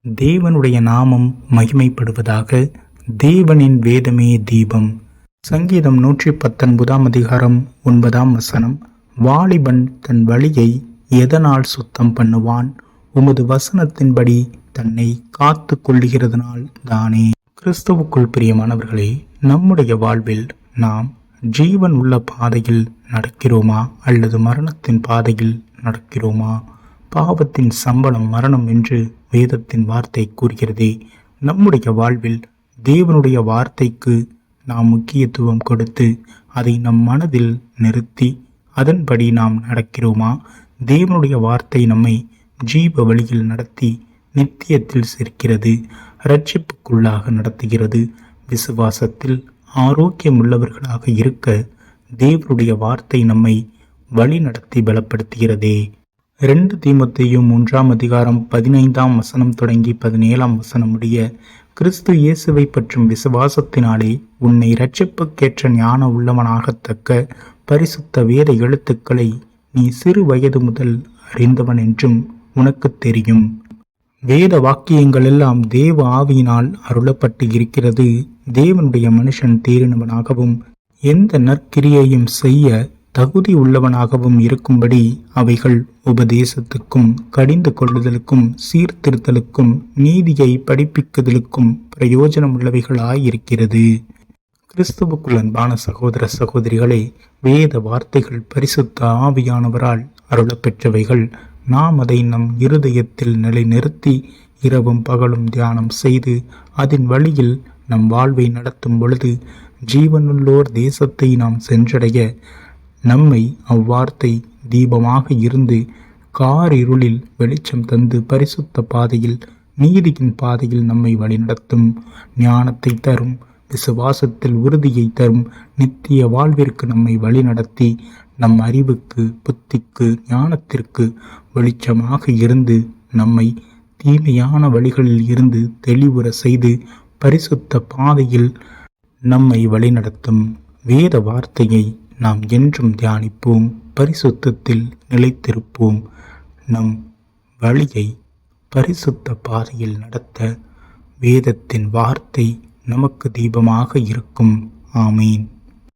தேவனுடைய நாமம் மகிமைப்படுவதாக. தேவனின் வேதமே தீபம். சங்கீதம் 119 அதிகாரம் 9 வாலிபன் தன் வழியை எதனால் சுத்தம் பண்ணுவான்? உமது வசனத்தின்படி தன்னை காத்து கொள்ளுகிறதுனால் தானே. கிறிஸ்துவுக்குள் பிரியமானவர்களே, நம்முடைய வாழ்வில் நாம் ஜீவன் உள்ள பாதையில் நடக்கிறோமா அல்லது மரணத்தின் பாதையில் நடக்கிறோமா? பாவத்தின் சம்பளம் மரணம் என்று வேதத்தின் வார்த்தை கூறுகிறதே. நம்முடைய வாழ்வில் தேவனுடைய வார்த்தைக்கு நாம் முக்கியத்துவம் கொடுத்து அதை நம் மனதில் நிறுத்தி அதன்படி நாம் நடக்கிறோமா? தேவனுடைய வார்த்தை நம்மை ஜீவ வழியில் நடத்தி நித்தியத்தில் சேர்க்கிறது, இரட்சிப்புக்குள்ளாக நடத்துகிறது. விசுவாசத்தில் ஆரோக்கியமுள்ளவர்களாக இருக்க தேவனுடைய வார்த்தை நம்மை வழி நடத்தி பலப்படுத்துகிறதே. 2 தீமோத்தேயு 3 அதிகாரம் 15 தொடங்கி 17 முடிய, கிறிஸ்து இயேசுவை பற்றும் விசுவாசத்தினாலே உன்னை இரட்சிப்புக்கேற்ற ஞான உள்ளவனாகத்தக்க பரிசுத்த வேத எழுத்துக்களை நீ சிறு வயது முதல் அறிந்தவன் என்றும் உனக்கு தெரியும். வேத வாக்கியங்கள் எல்லாம் தேவ ஆவியினால் அருளப்பட்டு இருக்கிறது. தேவனுடைய மனுஷன் தேறினவனாகவும் எந்த நற்கிரியையும் செய்ய தகுதி உள்ளவனாகவும் இருக்கும்படி அவைகள் உபதேசத்துக்கும் கடிந்து கொள்ளுதலுக்கும் சீர்திருத்தலுக்கும் நீதியை படிப்பிக்குதலுக்கும் பிரயோஜனம் உள்ளவைகளாயிருக்கிறது. கிறிஸ்துவுக்குள் அன்பான சகோதர சகோதரிகளே, வேத வார்த்தைகள் பரிசுத்த ஆவியானவரால் அருளப்பெற்றவைகள். நாம் அதை நம் இருதயத்தில் நிலைநிறுத்தி இரவும் பகலும் தியானம் செய்து அதன் வழியில் நம் வாழ்வை நடத்தும் பொழுது ஜீவனுள்ளோர் தேசத்தை நாம் சென்றடைய நம்மை அவ்வார்த்தை தீபமாக இருந்து காரிருளில் வெளிச்சம் தந்து பரிசுத்த பாதையில் நீதியின் பாதையில் நம்மை வழிநடத்தும். ஞானத்தை தரும், விசுவாசத்தில் உறுதியை தரும், நித்திய வாழ்விற்கு நம்மை வழிநடத்தி நம் அறிவுக்கு புத்திக்கு ஞானத்திற்கு வெளிச்சமாக இருந்து நம்மை தீமையான வழிகளில் இருந்து தெளிவுற செய்து பரிசுத்த பாதையில் நம்மை வழிநடத்தும். வேத வார்த்தையை நாம் என்றும் தியானிப்போம், பரிசுத்தத்தில் நிலைத்திருப்போம். நம் வழியை பரிசுத்த பாதையில் நடத்த வேதத்தின் வார்த்தை நமக்கு தீபமாக இருக்கும். ஆமீன்.